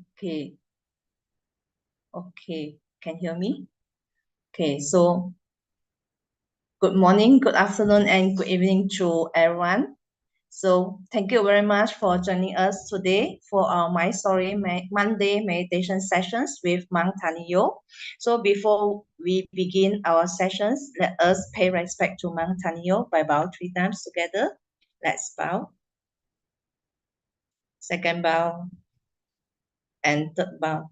Okay. Okay. Can you hear me? Okay. So good morning, good afternoon, and good evening to everyone. So thank you very much for joining us today for our My Story Monday meditation sessions with Mang Taniyo. So before we begin our sessions, let us pay respect to Mang Taniyo by bow 3 times together. Let's bow. Second bow and third bow.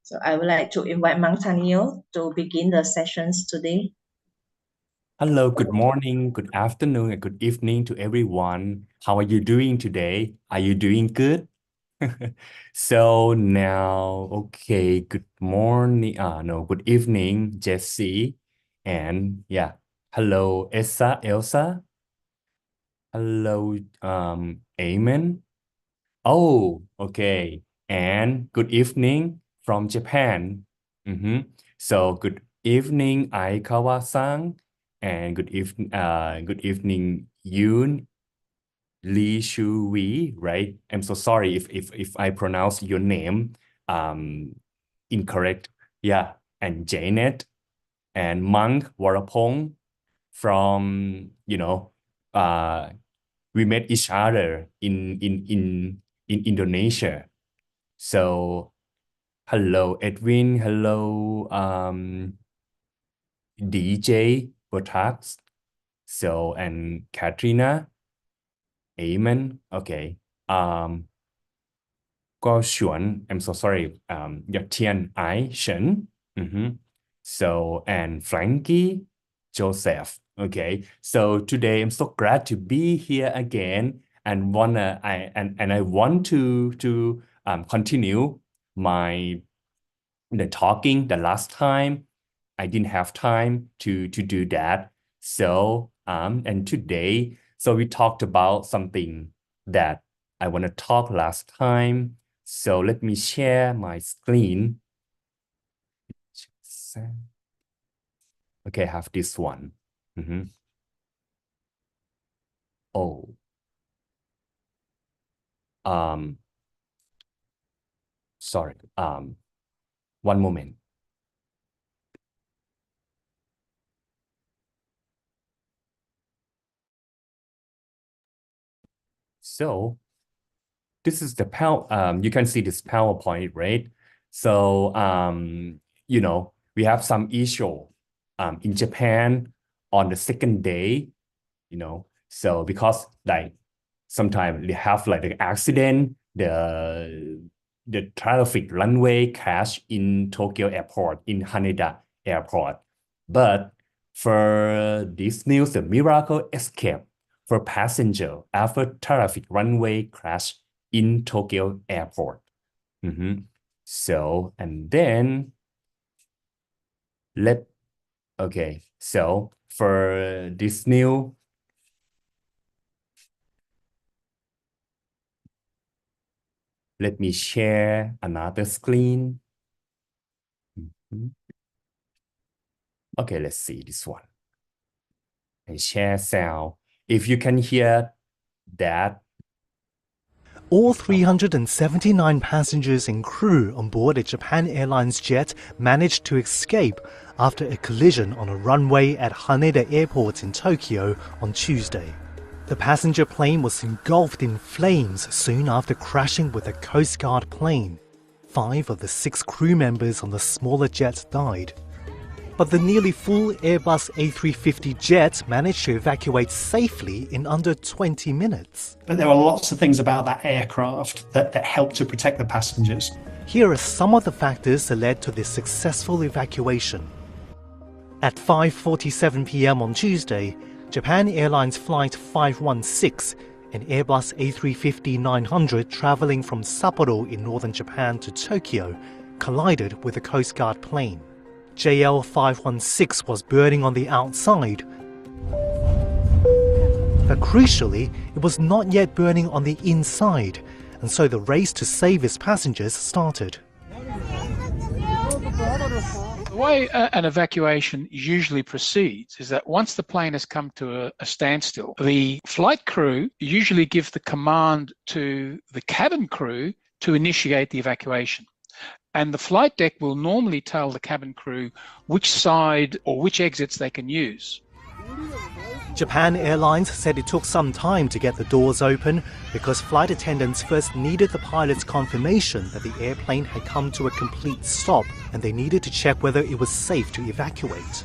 So I would like to invite Mang Taniyo to begin the sessions today. Hello, good morning, good afternoon, and good evening to everyone. How are you doing today? Are you doing good? So now, okay, good morning. No, good evening, Jesse. And yeah, hello, Elsa. Hello, Amen. Oh, okay. And good evening from Japan. So good evening, Aikawa-san, and good evening, Yoon Lee Shu Wee, right? I'm so sorry if I pronounce your name incorrect. Yeah, and Janet and Monk Warapong from, uh we met each other in Indonesia. So hello Edwin, hello DJ Botax, so and Katrina, Amen. Okay. Go Xuan, I'm so sorry. Tian Ai Shen. So and Frankie Joseph. Okay. So today I'm so glad to be here again and I want to continue my the talking the last time. I didn't have time to do that. So and today, so we talked about something that I want to talk last time. So let me share my screen. Okay, I have this one. Oh. Sorry. One moment. So this is the you can see this PowerPoint, right? So we have some issue in Japan on the second day, so because like sometimes they have like an accident, the traffic runway crash in Tokyo airport, in Haneda airport. But for this news, the miracle escape for passenger after traffic runway crash in Tokyo airport. So, and then okay, so for this new, let me share another screen. Okay, let's see this one. And share sound. If you can hear that. All 379 passengers and crew on board a Japan Airlines jet managed to escape after a collision on a runway at Haneda Airport in Tokyo on Tuesday. The passenger plane was engulfed in flames soon after crashing with a Coast Guard plane. 5 of the 6 crew members on the smaller jet died. But the nearly full Airbus A350 jet managed to evacuate safely in under 20 minutes. But there are lots of things about that aircraft that help to protect the passengers. Here are some of the factors that led to this successful evacuation. At 5:47 p.m. on Tuesday, Japan Airlines Flight 516, an Airbus A350-900 traveling from Sapporo in northern Japan to Tokyo, collided with a Coast Guard plane. JL516 was burning on the outside, but crucially, it was not yet burning on the inside, and so the race to save its passengers started. The way an evacuation usually proceeds is that once the plane has come to a standstill, the flight crew usually give the command to the cabin crew to initiate the evacuation. And the flight deck will normally tell the cabin crew which side or which exits they can use. Japan Airlines said it took some time to get the doors open because flight attendants first needed the pilot's confirmation that the airplane had come to a complete stop and they needed to check whether it was safe to evacuate.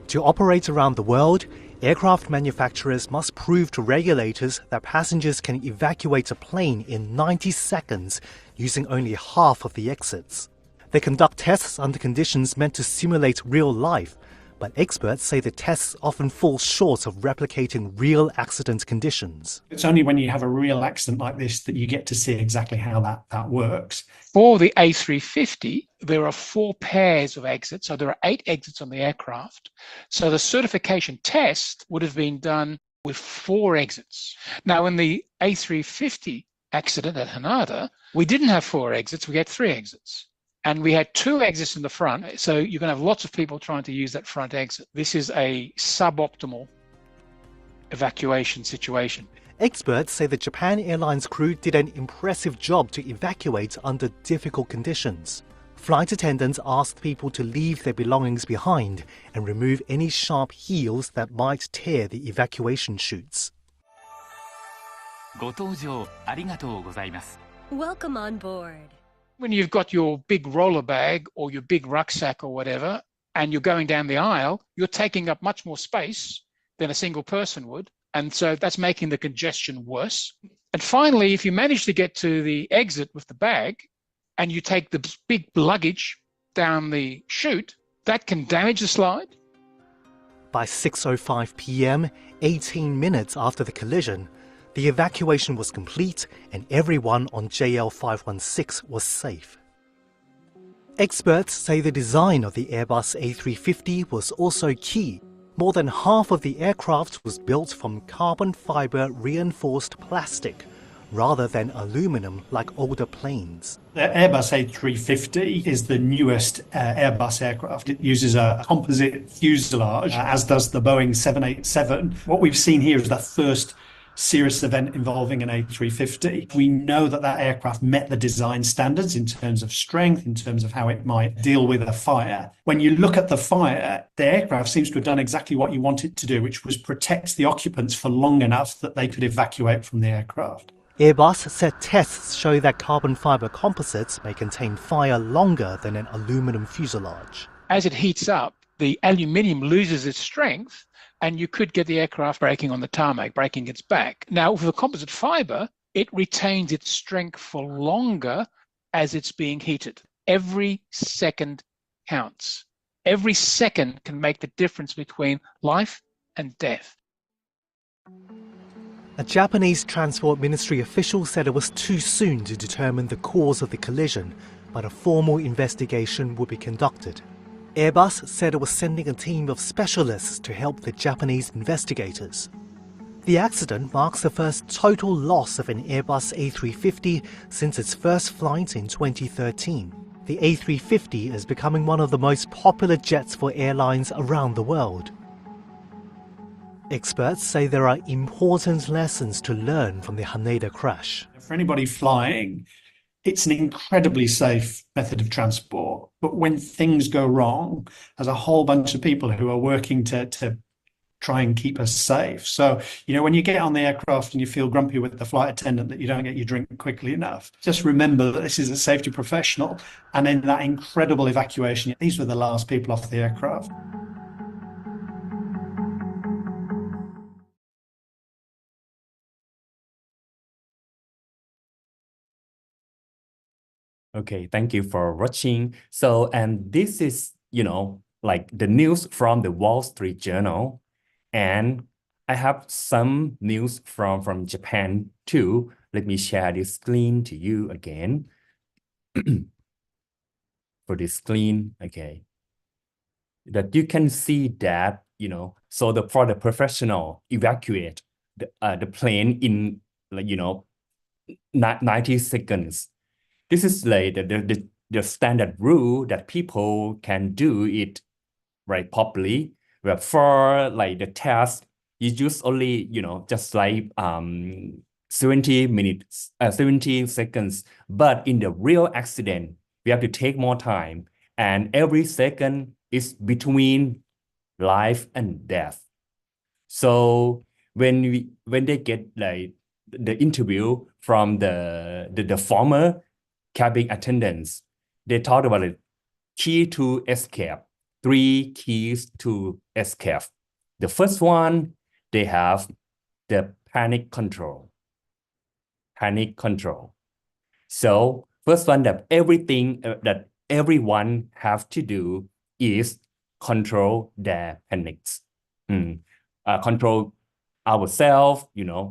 To operate around the world, aircraft manufacturers must prove to regulators that passengers can evacuate a plane in 90 seconds using only half of the exits. They conduct tests under conditions meant to simulate real life, but experts say the tests often fall short of replicating real accident conditions. It's only when you have a real accident like this that you get to see exactly how that works. For the A350, there are 4 pairs of exits, so there are 8 exits on the aircraft. So the certification test would have been done with 4 exits. Now, in the A350 accident at Haneda, we didn't have 4 exits, we had 3 exits. And we had 2 exits in the front, so you're going to have lots of people trying to use that front exit. This is a suboptimal evacuation situation. Experts say the Japan Airlines crew did an impressive job to evacuate under difficult conditions. Flight attendants asked people to leave their belongings behind and remove any sharp heels that might tear the evacuation chutes. Welcome on board. When you've got your big roller bag or your big rucksack or whatever, and you're going down the aisle, you're taking up much more space than a single person would. And so that's making the congestion worse. And finally, if you manage to get to the exit with the bag and you take the big luggage down the chute, that can damage the slide. By 6:05 p.m., 18 minutes after the collision, the evacuation was complete and everyone on JL 516 was safe. Experts say the design of the Airbus A350 was also key. More than half of the aircraft was built from carbon fiber reinforced plastic, rather than aluminum like older planes. The Airbus A350 is the newest Airbus aircraft. It uses a composite fuselage, as does the Boeing 787. What we've seen here is the first serious event involving an A350. We know that that aircraft met the design standards in terms of strength, in terms of how it might deal with a fire. When you look at the fire, the aircraft seems to have done exactly what you want it to do, which was protect the occupants for long enough that they could evacuate from the aircraft. Airbus said tests show that carbon fiber composites may contain fire longer than an aluminum fuselage. As it heats up, the aluminium loses its strength, and you could get the aircraft braking on the tarmac, breaking its back. Now, with the composite fiber, it retains its strength for longer as it's being heated. Every second counts. Every second can make the difference between life and death. A Japanese Transport Ministry official said it was too soon to determine the cause of the collision, but a formal investigation would be conducted. Airbus said it was sending a team of specialists to help the Japanese investigators. The accident marks the first total loss of an Airbus A350 since its first flight in 2013. The A350 is becoming one of the most popular jets for airlines around the world. Experts say there are important lessons to learn from the Haneda crash. For anybody flying, it's an incredibly safe method of transport. But when things go wrong, there's a whole bunch of people who are working to try and keep us safe. So, when you get on the aircraft and you feel grumpy with the flight attendant that you don't get your drink quickly enough, just remember that this is a safety professional. And in that incredible evacuation, these were the last people off the aircraft. Okay, thank you for watching. So, and this is, like the news from the Wall Street Journal. And I have some news from Japan too. Let me share this screen to you again. For this screen, okay. That you can see that, so for the professional evacuate the plane in, 90 seconds. This is like the standard rule that people can do it right properly. But for like the test, you use only, just like 70 minutes, 70 seconds. But in the real accident, we have to take more time. And every second is between life and death. So when they get like the interview from the former cabin attendants, they talk about it. Key to escape, 3 keys to escape. The first one, they have the panic control. Panic control. So first one that everything that everyone have to do is control their panics. Control ourselves,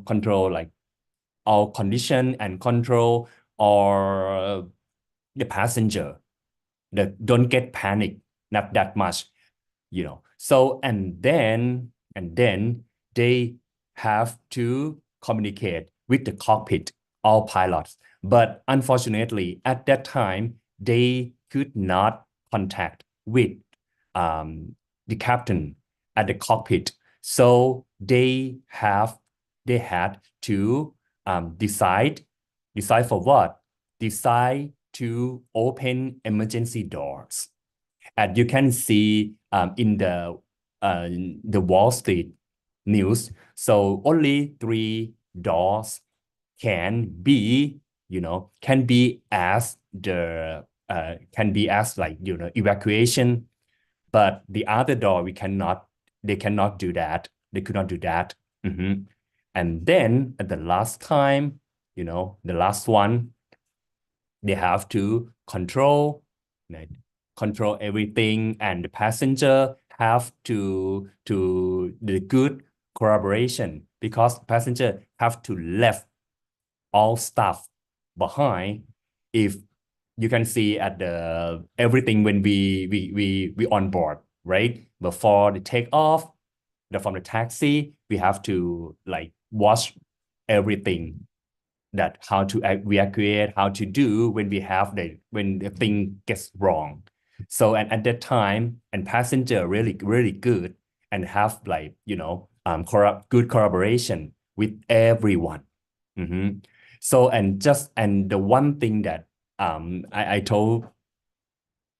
control like our condition and control or the passenger that don't get panic, not that much, So and then they have to communicate with the cockpit, all pilots. But unfortunately, at that time, they could not contact with the captain at the cockpit. So they had to decide for what? Decide to open emergency doors. And you can see in the Wall Street news. So only 3 doors can be as like evacuation, but the other door they cannot do that. They could not do that. And then at the last time, the last one, they have to control everything, and the passenger have to the good collaboration, because passenger have to left all stuff behind. If you can see at the everything when we on board, right? Before the takeoff, from the taxi, we have to like watch everything, that how to evacuate, how to do when the thing gets wrong. So and at that time, and passenger really good and have like good collaboration with everyone. So and the one thing that I told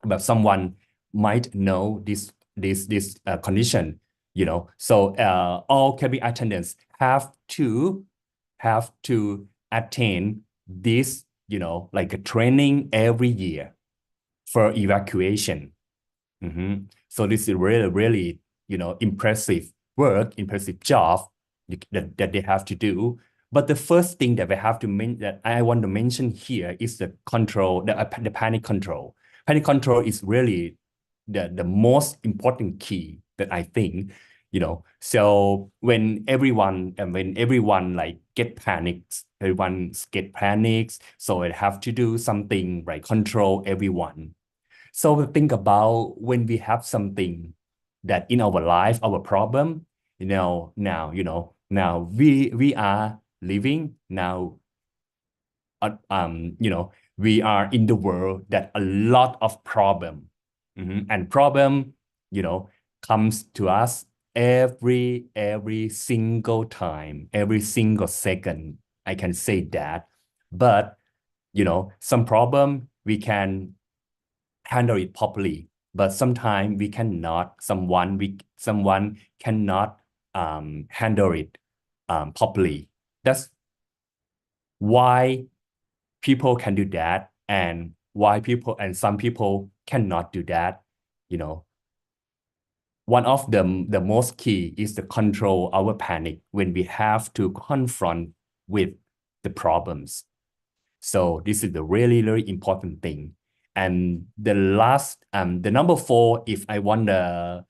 about, someone might know this condition, So all cabin attendants have to attain this, like a training every year for evacuation. So this is really, impressive work, impressive job that they have to do. But the first thing that that I want to mention here is the control, the panic control. Panic control is really the most important key that I think, So when everyone like get panicked, so it have to do something, right? Control everyone. So think about when we have something that in our life, our problem, now we are living now, we are in the world that a lot of problem, and problem, comes to us every single time, every single second. I can say that, but some problem we can handle it properly, but sometimes we cannot. Someone cannot handle it properly. That's why people can do that, and some people cannot do that. One of the most key is to control our panic when we have to confront with the problems. So this is the really important thing. And the last, the number 4, if I want I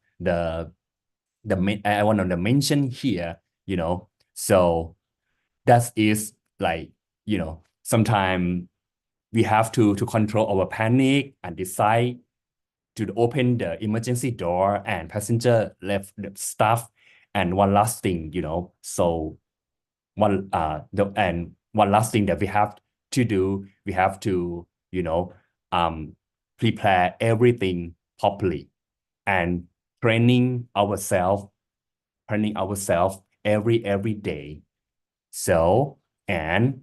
want to mention here, so that is like, sometimes we have to control our panic and decide to open the emergency door, and passenger left the stuff. And one last thing, so one last thing that we have to do, we have to prepare everything properly, and training ourselves every day. So And,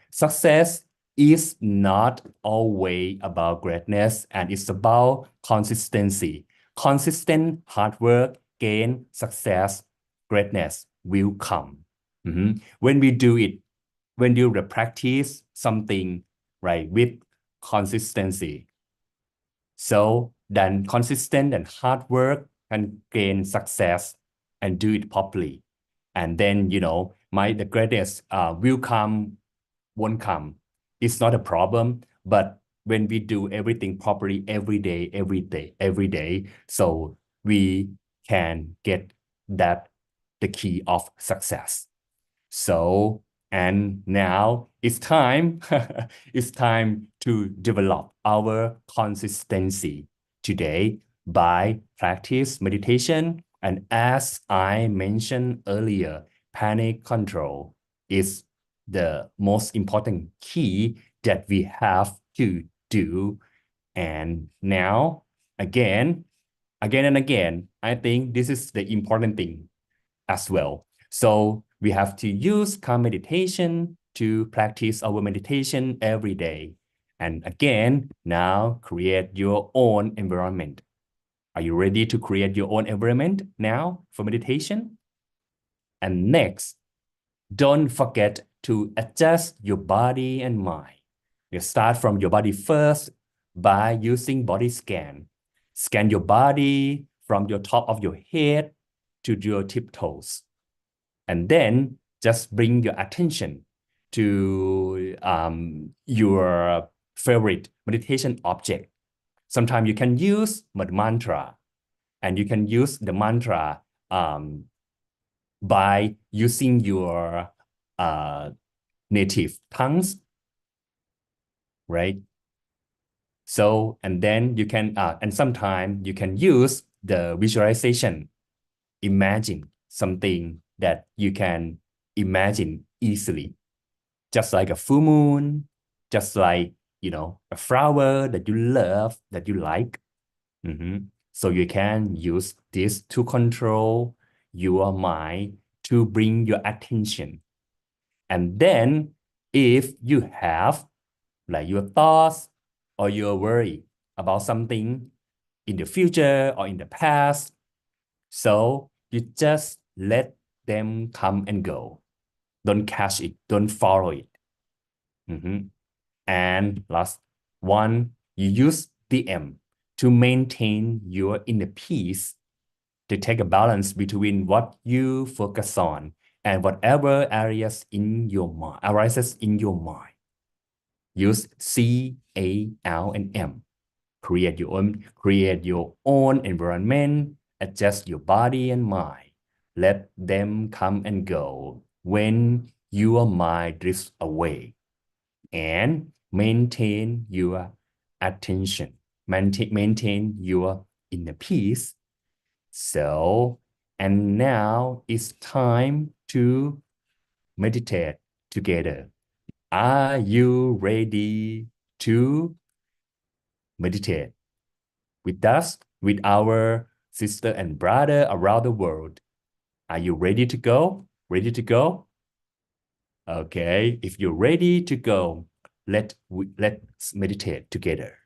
success is not always about greatness, and it's about consistency. Consistent hard work, gain success, greatness will come. When we do it, when you practice something, right, with consistency, so then consistent and hard work can gain success and do it properly. And then, the greatness will come, won't come. It's not a problem. But when we do everything properly every day, so we can get that the key of success. So, and now it's time, it's time to develop our consistency today by practice meditation. And as I mentioned earlier, panic control is the most important key that we have to do. And now, again and again, I think this is the important thing as well. So we have to use calm meditation to practice our meditation every day. And again, now create your own environment. Are you ready to create your own environment now for meditation? And next, don't forget to adjust your body and mind. You start from your body first by using body scan. Scan your body from your top of your head to your tiptoes. And then just bring your attention to your favorite meditation object. Sometimes you can use mantra, and you can use the mantra by using your native tongues, right? So, and then you can, and sometimes you can use the visualization. Imagine something that you can imagine easily, just like a full moon, just like, a flower that you love, that you like. So you can use this to control your mind, to bring your attention. And then if you have like your thoughts or your worry about something in the future or in the past, so you just let them come and go. Don't catch it, don't follow it. And last one, you use DM to maintain your inner peace, to take a balance between what you focus on and whatever areas in your mind arises in your mind. Use C, A, L, and M. Create your own environment, adjust your body and mind. Let them come and go when your mind drifts away. And maintain your attention, maintain your inner peace. So, and now it's time to meditate together. Are you ready to meditate with us, with our sister and brother around the world? Are you ready to go? Ready to go? Okay, if you're ready to go, let's meditate together.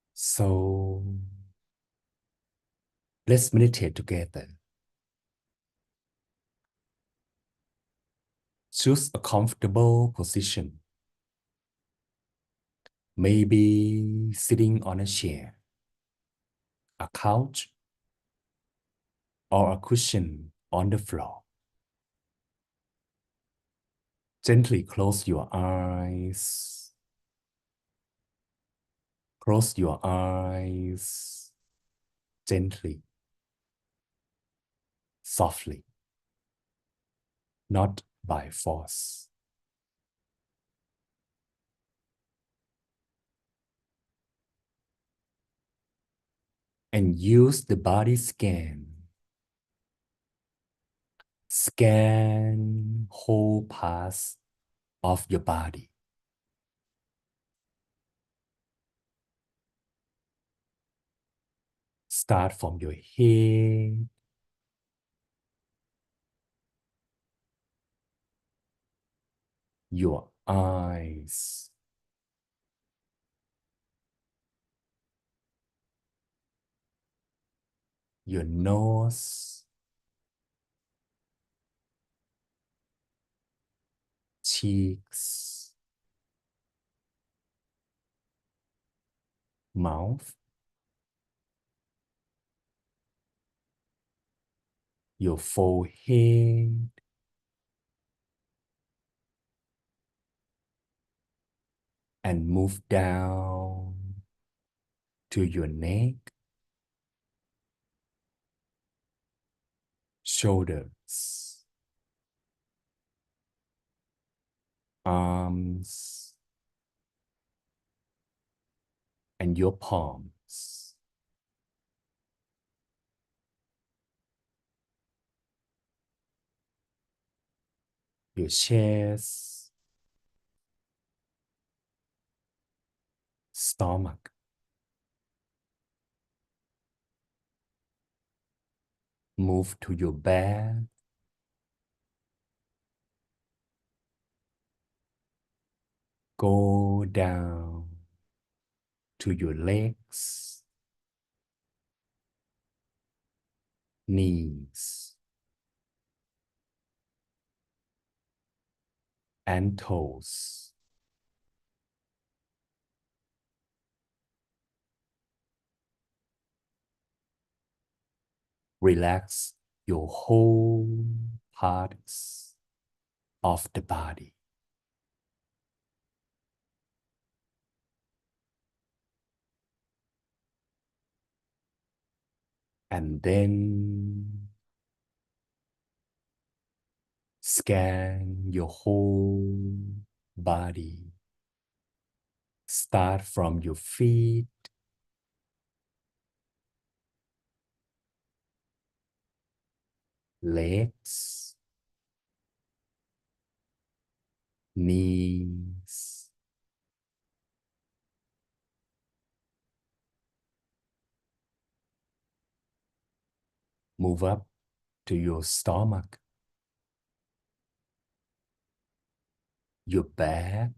So let's meditate together. Choose a comfortable position. Maybe sitting on a chair, a couch, or a cushion on the floor. Gently close your eyes. Close your eyes gently, softly, not by force. and use the body scan. Scan whole parts of your body. Start from your head, your eyes, your nose, cheeks, mouth, your forehead, and move down to your neck, shoulders, arms, and your palms. Your chest, stomach, move to your back, go down to your legs, knees, and toes. Relax your whole parts of the body. And then scan your whole body. Start from your feet, legs, knees, move up to your stomach, your back,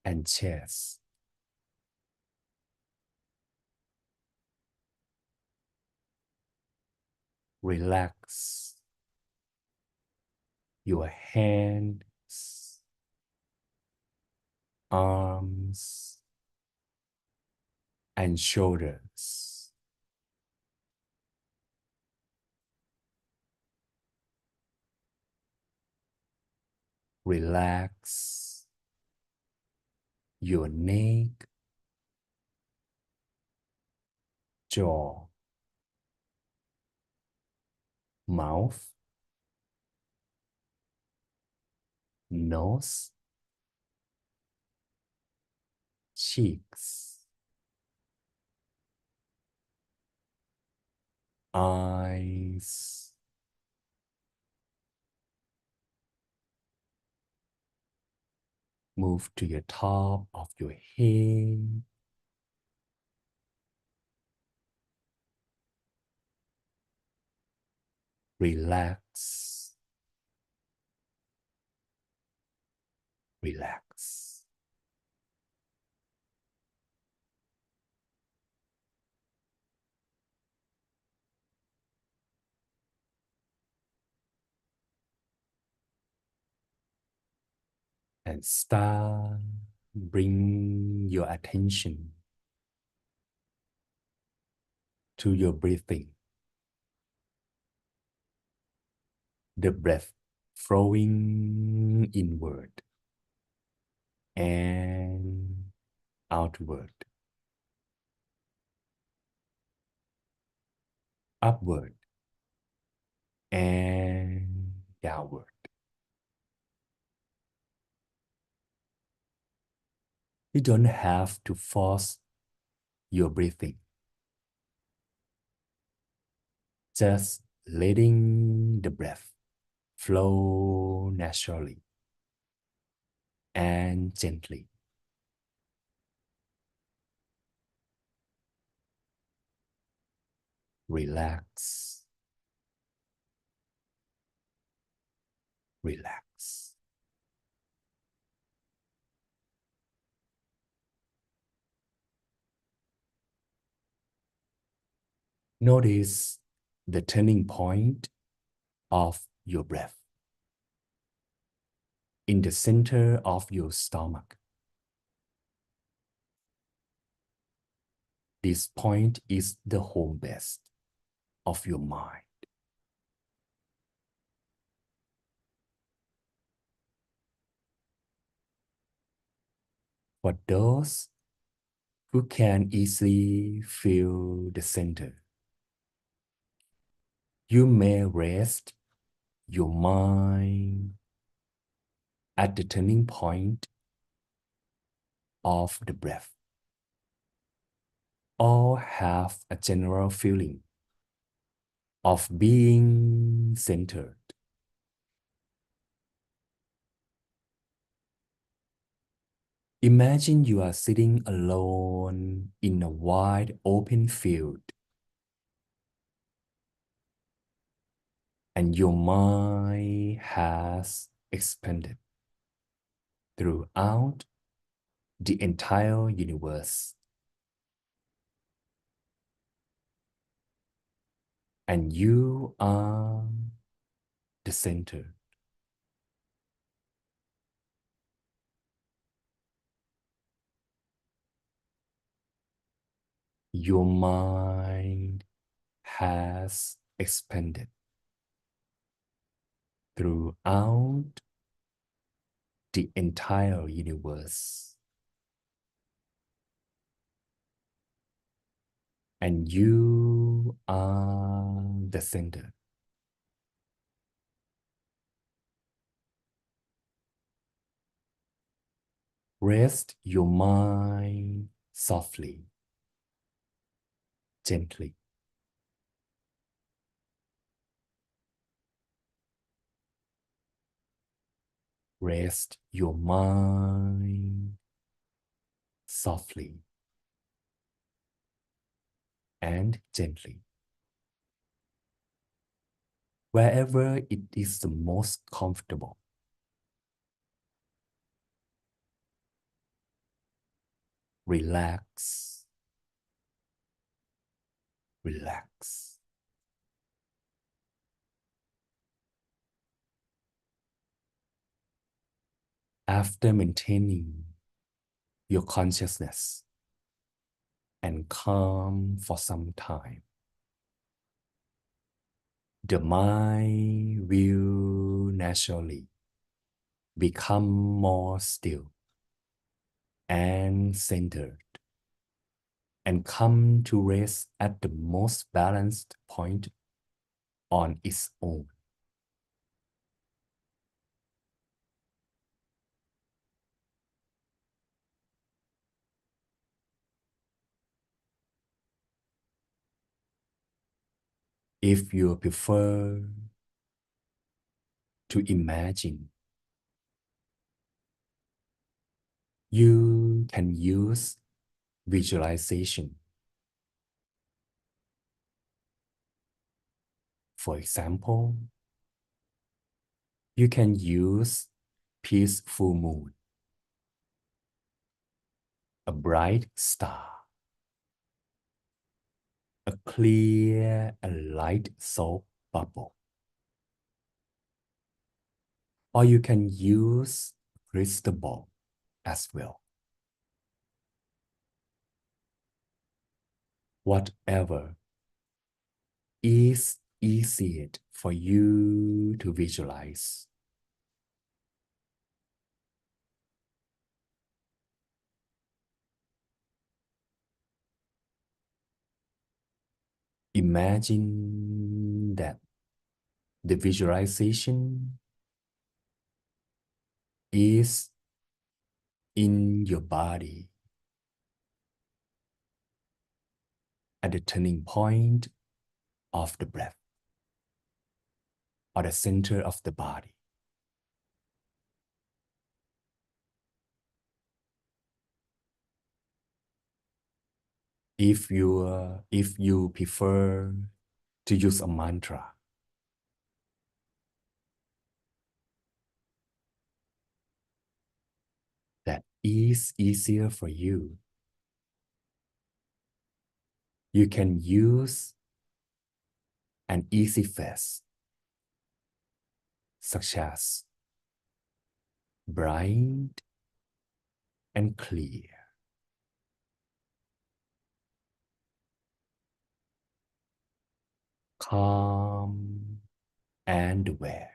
and chest. Relax your hands, arms, and shoulders. Relax your neck, jaw, mouth, nose, cheeks, eyes, move to your top of your head, relax, relax. And start bring your attention to your breathing. The breath flowing inward and outward, upward and downward. You don't have to force your breathing. Just letting the breath flow naturally and gently. Relax, relax. Notice the turning point of your breath in the center of your stomach. This point is the home base of your mind. For those who can easily feel the center, you may rest your mind at the turning point of the breath, or have a general feeling of being centered. Imagine you are sitting alone in a wide open field, and your mind has expanded throughout the entire universe. And you are the center. Your mind has expanded throughout the entire universe. And you are the center. Rest your mind softly, gently. Rest your mind softly and gently. Wherever it is the most comfortable. Relax, relax. After maintaining your consciousness and calm for some time, the mind will naturally become more still and centered and come to rest at the most balanced point on its own. If you prefer to imagine, you can use visualization. For example, you can use peaceful moon, a bright star, a clear and light soap bubble. Or you can use crystal ball as well. Whatever is easier for you to visualize. Imagine that the visualization is in your body, at the turning point of the breath or the center of the body. If you prefer to use a mantra, that is easier for you, you can use an easy phrase such as bright and clear, calm and aware,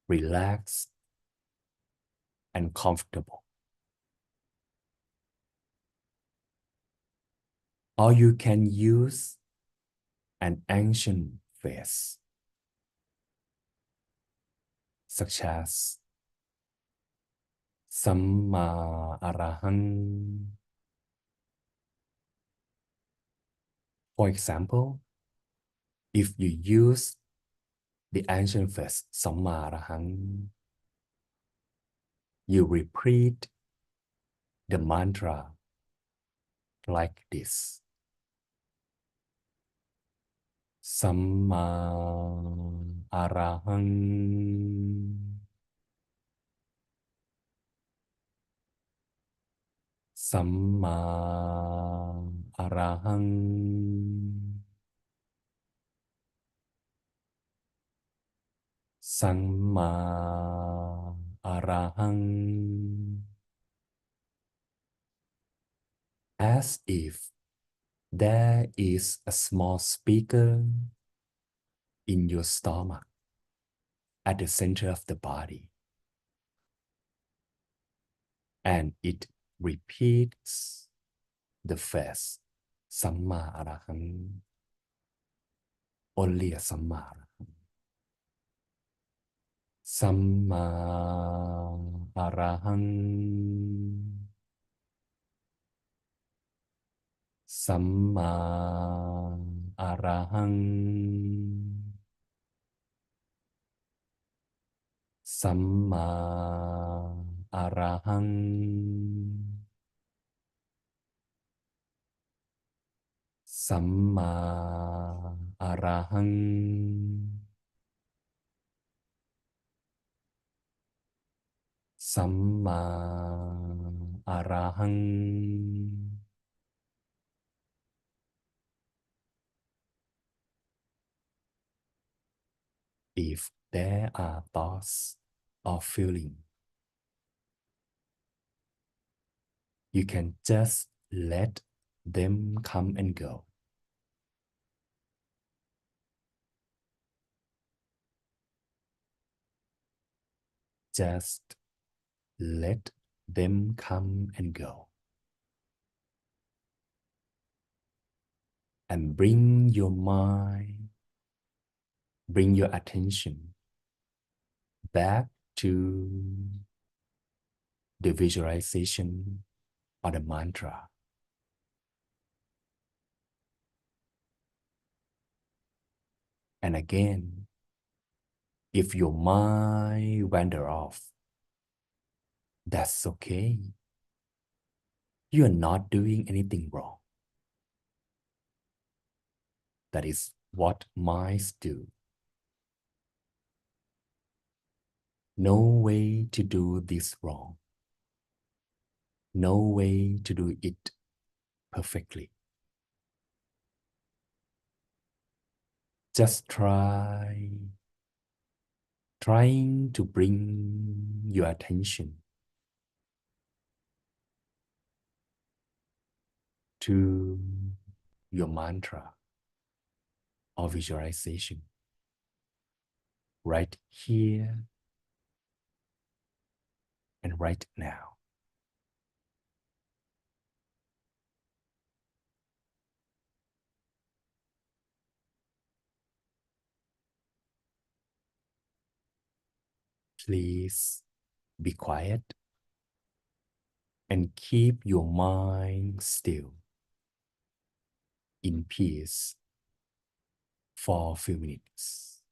relaxed and comfortable. Or you can use an ancient phrase such as Samma Arahang. For example, if you use the ancient phrase Samma Arahang, you repeat the mantra like this. Samma Arahang. Samma Arahang. Samma Arahang. As if there is a small speaker in your stomach at the center of the body, and it repeats the phrase Samma Arahang, only a Samma Arahang. Samma Arahang. Samma Arahang. Samma Arahang. Samma Arahang. Samma Arahang. If there are thoughts or feeling, you can just let them come and go. Just let them come and go. And bring your mind, bring your attention back to the visualization or the mantra. And again, if your mind wander off, that's okay. You are not doing anything wrong. That is what minds do. No way to do this wrong. No way to do it perfectly. Just trying to bring your attention to your mantra or visualization right here and right now. Please be quiet and keep your mind still in peace for a few minutes.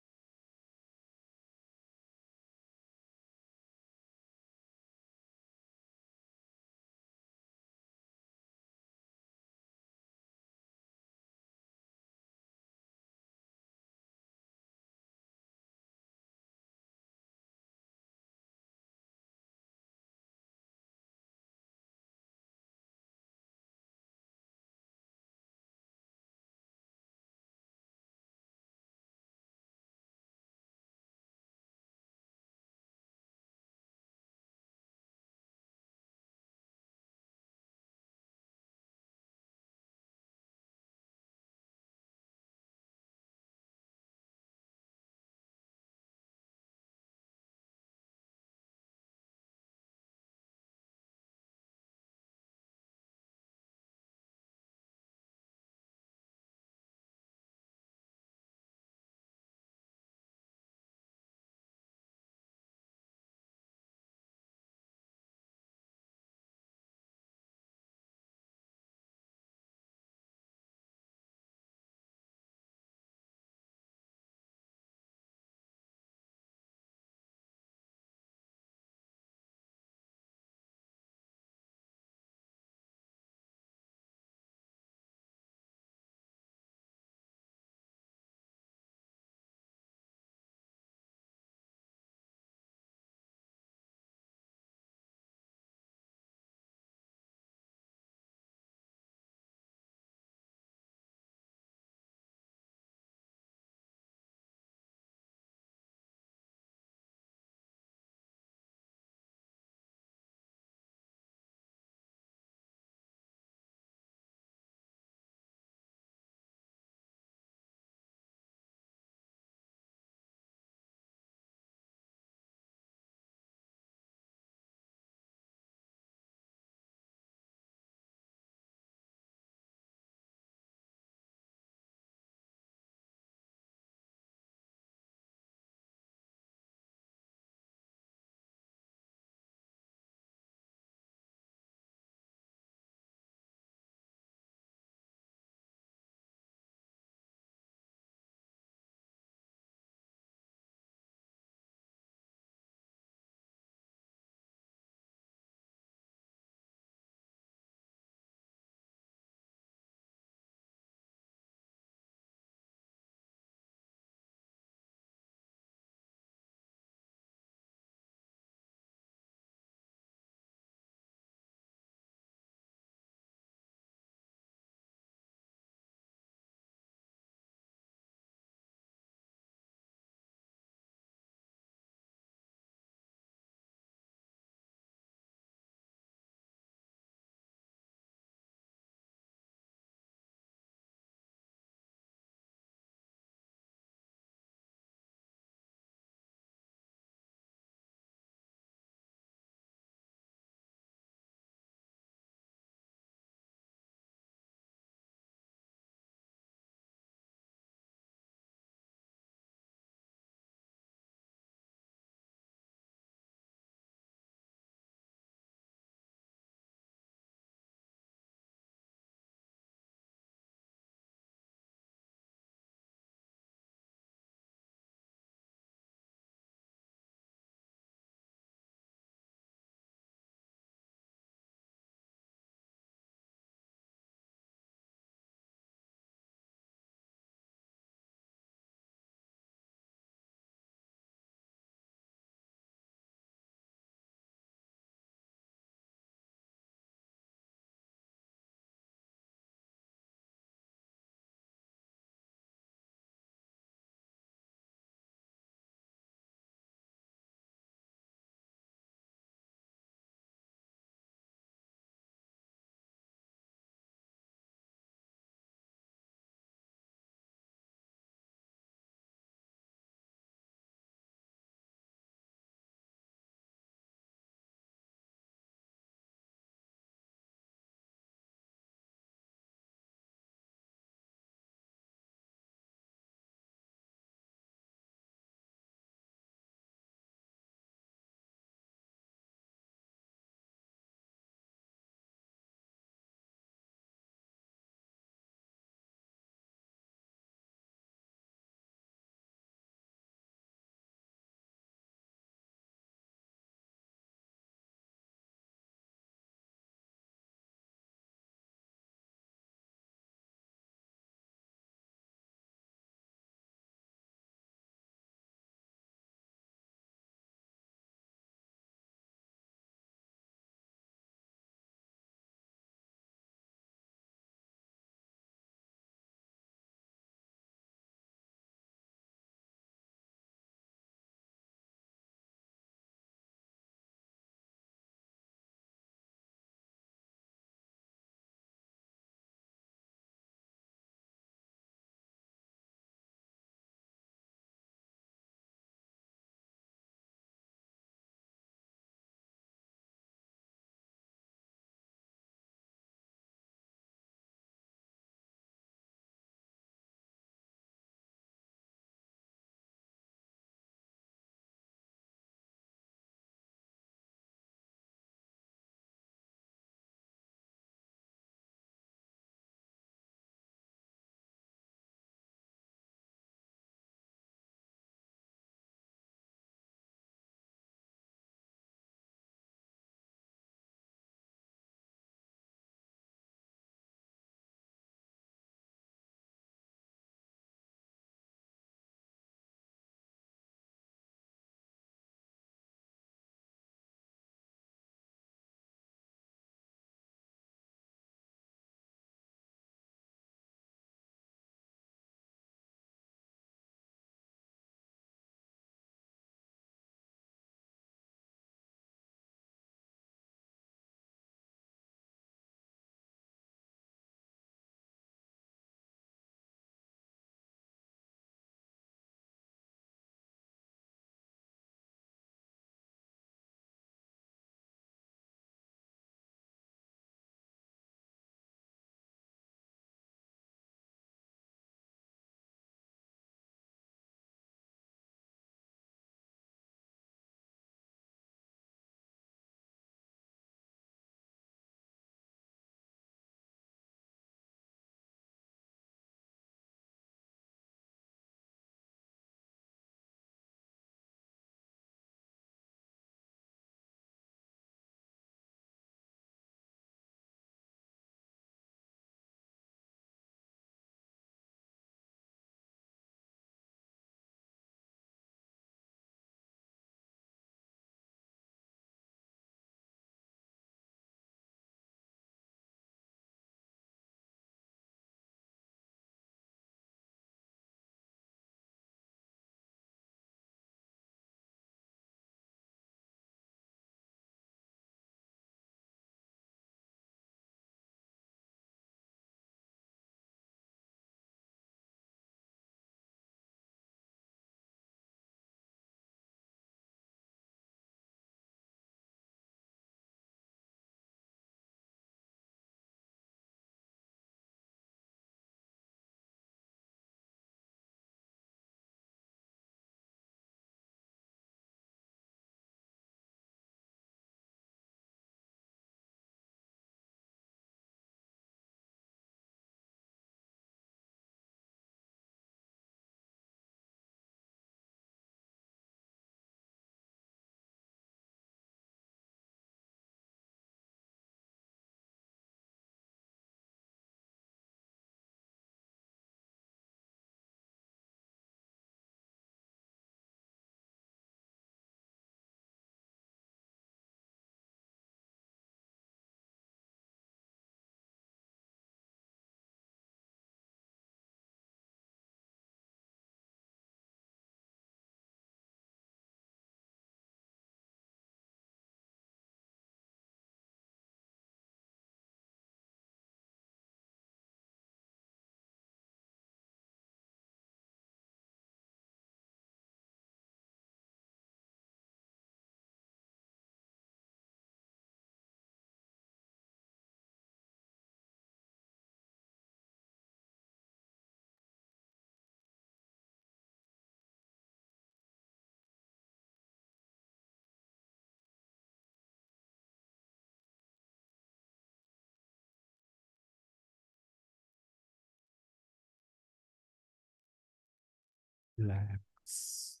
Relax.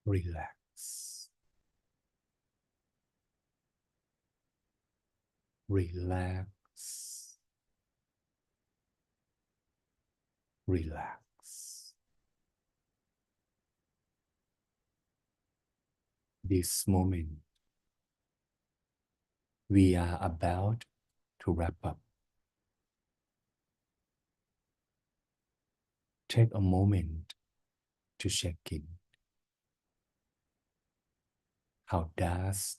Relax. Relax. Relax. This moment, we are about to wrap up. Take a moment to check in. How does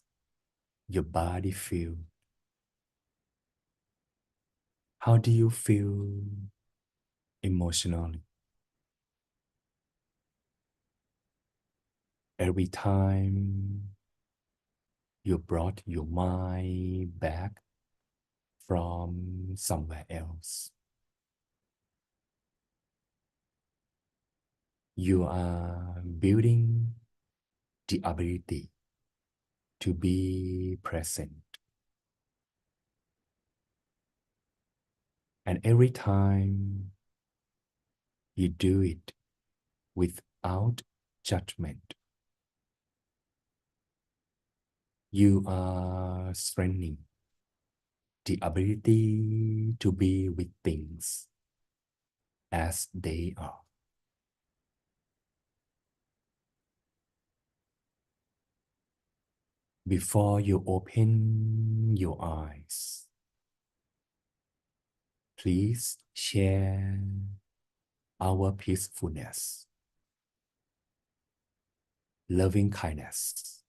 your body feel? How do you feel emotionally? Every time you brought your mind back from somewhere else, you are building the ability to be present. And every time you do it without judgment, you are strengthening the ability to be with things as they are. Before you open your eyes, please share our peacefulness, loving kindness,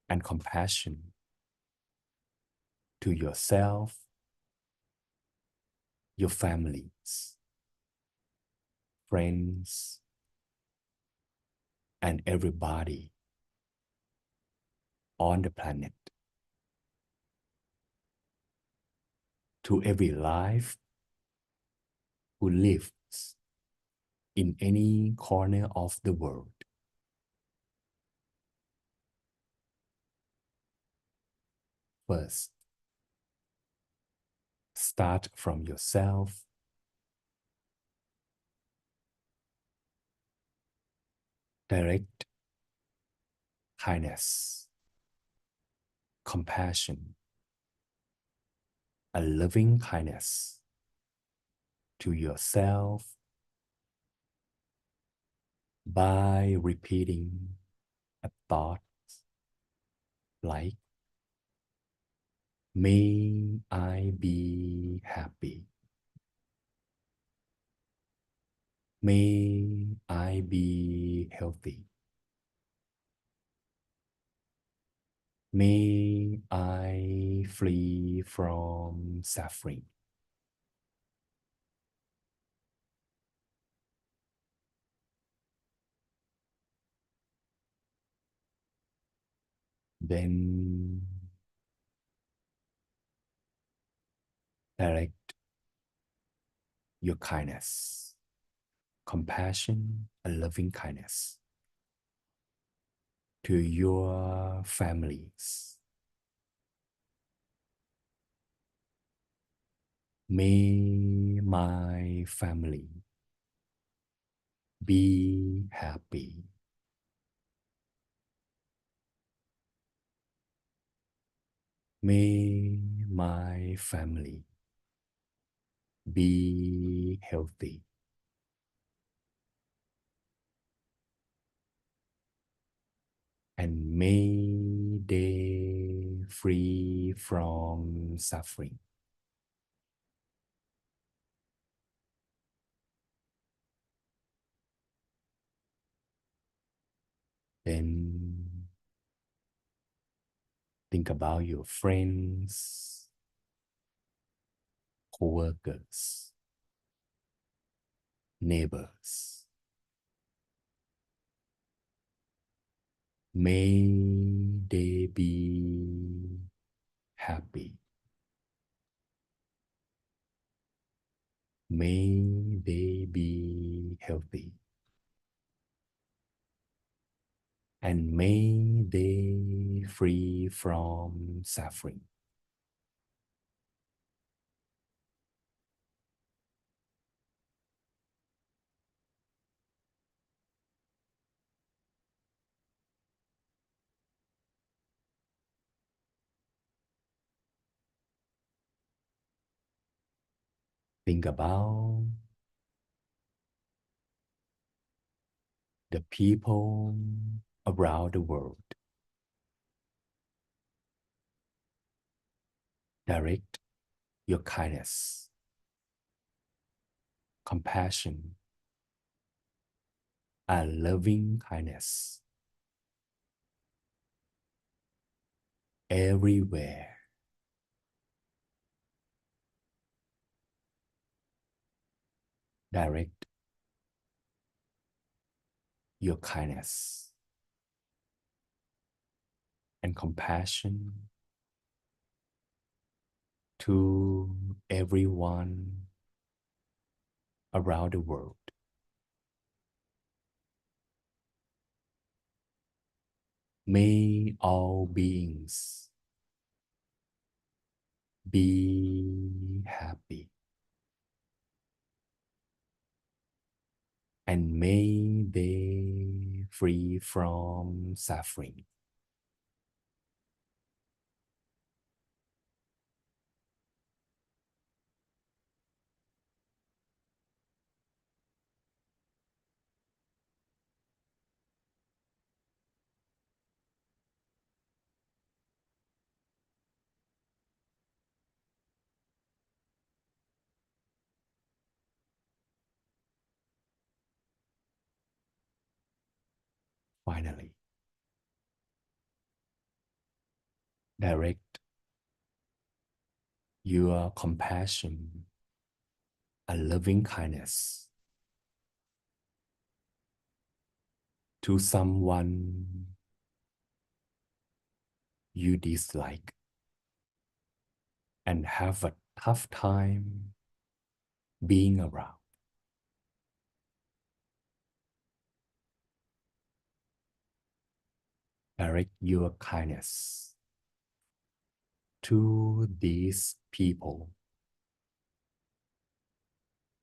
and compassion to yourself, your families, friends, and everybody on the planet. To every life who lives in any corner of the world. First, start from yourself. Direct kindness, compassion, a loving kindness to yourself by repeating a thought like, may I be happy. May I be healthy. May I flee from suffering. Then direct your kindness, compassion, and loving kindness to your families. May my family be happy. May my family be healthy. And may they free from suffering. Then think about your friends, co-workers, neighbors. May they be happy. May they be healthy. And may they free from suffering. Think about the people around the world. Direct your kindness, compassion, and loving kindness everywhere. Direct your kindness and compassion to everyone around the world. May all beings be happy, and may they free from suffering. Finally, direct your compassion and loving kindness to someone you dislike and have a tough time being around. Direct your kindness to these people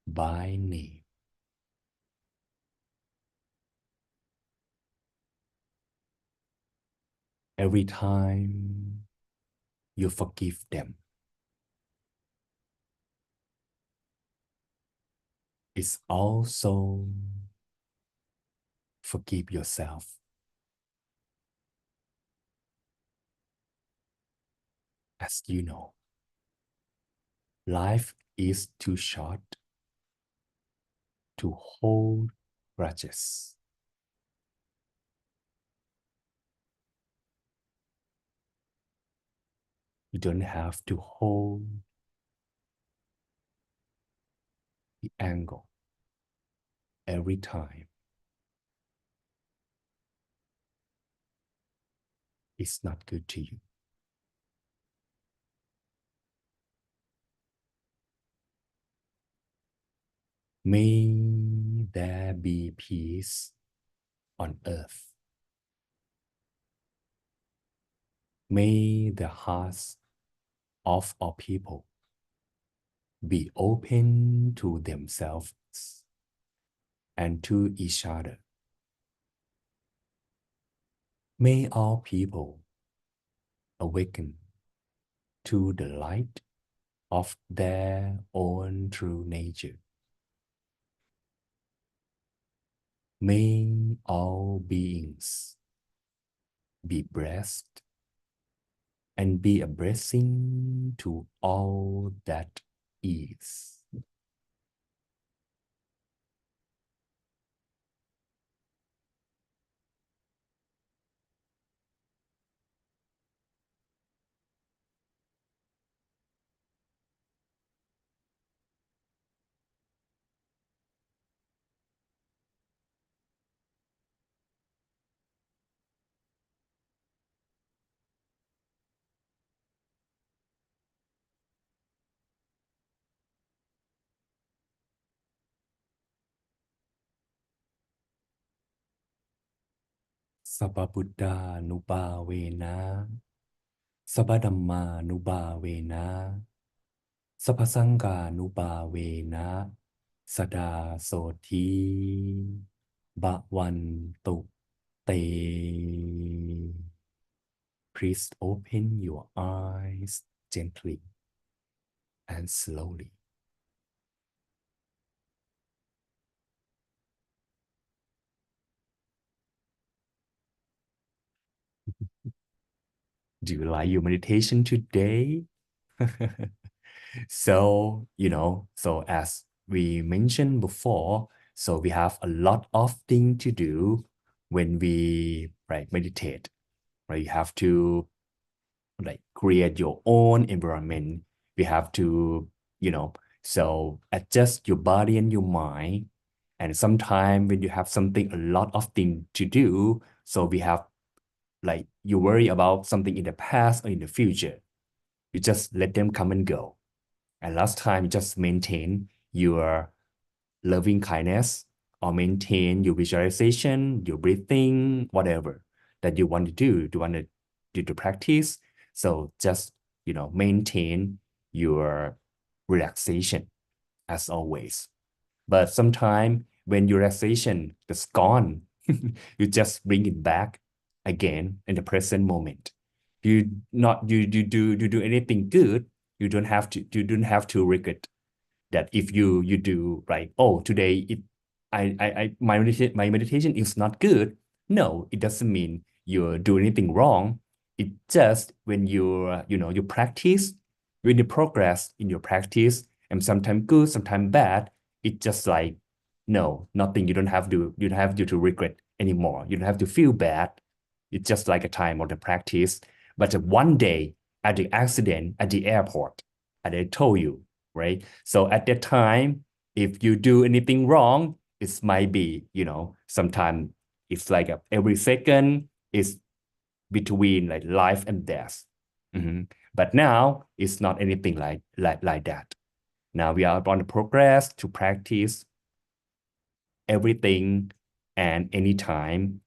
by name. Every time you forgive them, it's also forgive yourself. As you know, life is too short to hold grudges. You don't have to hold the anger every time. It's not good to you. May there be peace on earth. May the hearts of all people be open to themselves and to each other. May all people awaken to the light of their own true nature. May all beings be blessed and be a blessing to all that is. Sabba Buddha Nuba Vena, Sabba Dhamma Nuba Vena, Sabba Sangha Nuba Vena, Sada Soti Bhavantu Te. Please open your eyes gently and slowly. Do you like your meditation today? So, so as we mentioned before, so we have a lot of things to do when we meditate, right? You have to create your own environment. We have to, so adjust your body and your mind. And sometimes when you have a lot of things to do, so we have you worry about something in the past or in the future. You just let them come and go. And last time, you just maintain your loving kindness or maintain your visualization, your breathing, whatever that you want to do, to practice. So just, maintain your relaxation as always. But sometimes when your relaxation is gone, you just bring it back again in the present moment. You do anything good, you don't have to regret that if you do right. Oh, today my meditation is not good. No, it doesn't mean you do anything wrong. It just when you practice, when you progress in your practice, and sometimes good, sometimes bad, it just no, nothing. You don't have to regret anymore. You don't have to feel bad. It's just like a time of the practice. But one day at the accident at the airport, and I told you, right? So at that time, if you do anything wrong, it might be, sometimes it's every second is between life and death. But now it's not anything like that. Now we are on the progress to practice everything and anytime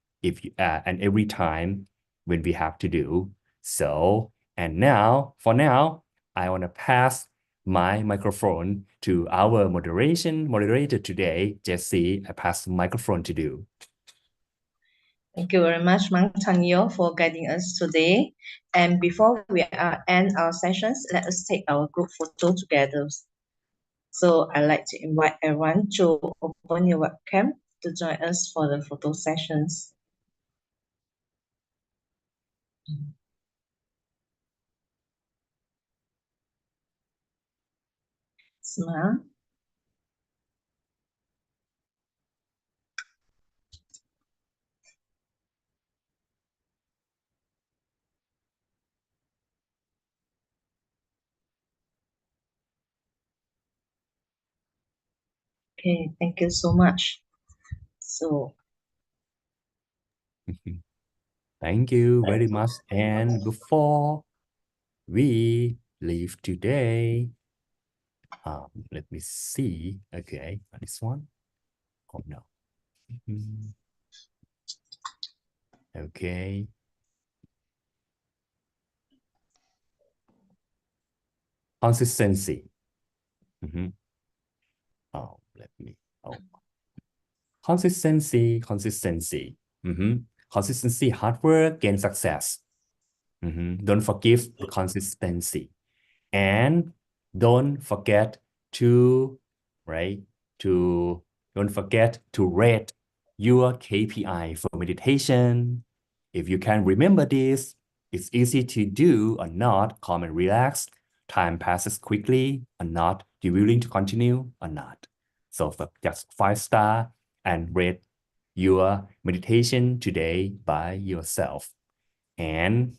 and every time when we have to do so. And now, for now, I want to pass my microphone to our moderator today, Jesse. I pass the microphone to you. Thank you very much, Mang Chanyo, for guiding us today. And before we end our sessions, let us take our group photo together. So I'd like to invite everyone to open your webcam to join us for the photo sessions. Smile. Okay, thank you so much. So Thank you very much. And before we leave today, let me see. Okay, this one. Oh no. Okay. Consistency. Oh, let me. Oh, consistency. Consistency, hard work, gain success. Don't forget the consistency. And don't forget to, right, to, don't forget to rate your KPI for meditation. If you can remember this, it's easy to do or not, calm and relax. Time passes quickly or not. You willing to continue or not? So for just 5 star and rate your meditation today by yourself. And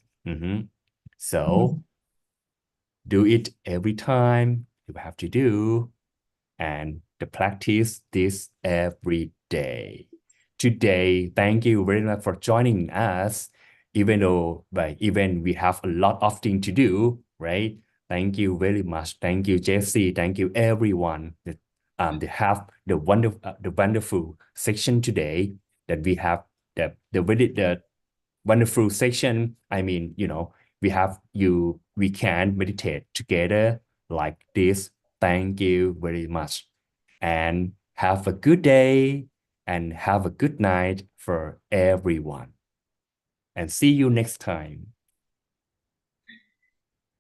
so do it every time you have to do, and the practice this every day. Today, thank you very much for joining us, even though even we have a lot of things to do, right? Thank you very much. Thank you, Jesse. Thank you, everyone that they have the wonderful section today, that we have the wonderful section. I mean, we can meditate together like this. Thank you very much. And have a good day and have a good night for everyone. And see you next time.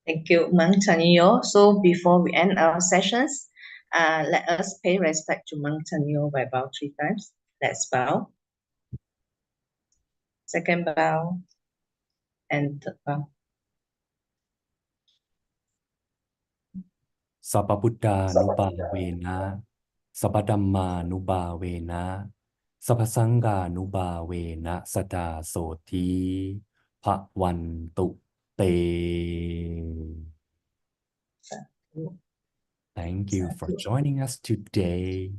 thank you, Mang Chanyo. So before we end our sessions, let us pay respect to Mang Chanyo by bow 3 times. Let's bow. Second bow and third bow. สัพพพุทธานุบาเวนะสัพพธัมมานุบาเวนะสัพพสังฆานุบาเวนะสตาโสธีภวันตุเต Thank you for joining us today.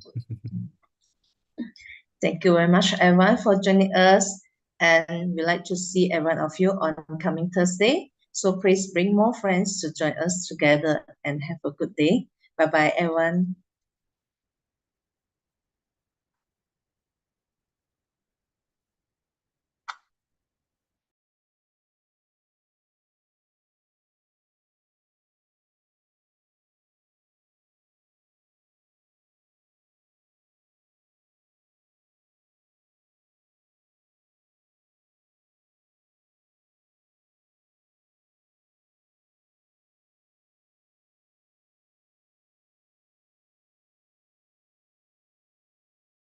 Thank you very much, everyone, for joining us. And we'd like to see every one of you on coming Thursday. So please bring more friends to join us together and have a good day. Bye-bye, everyone.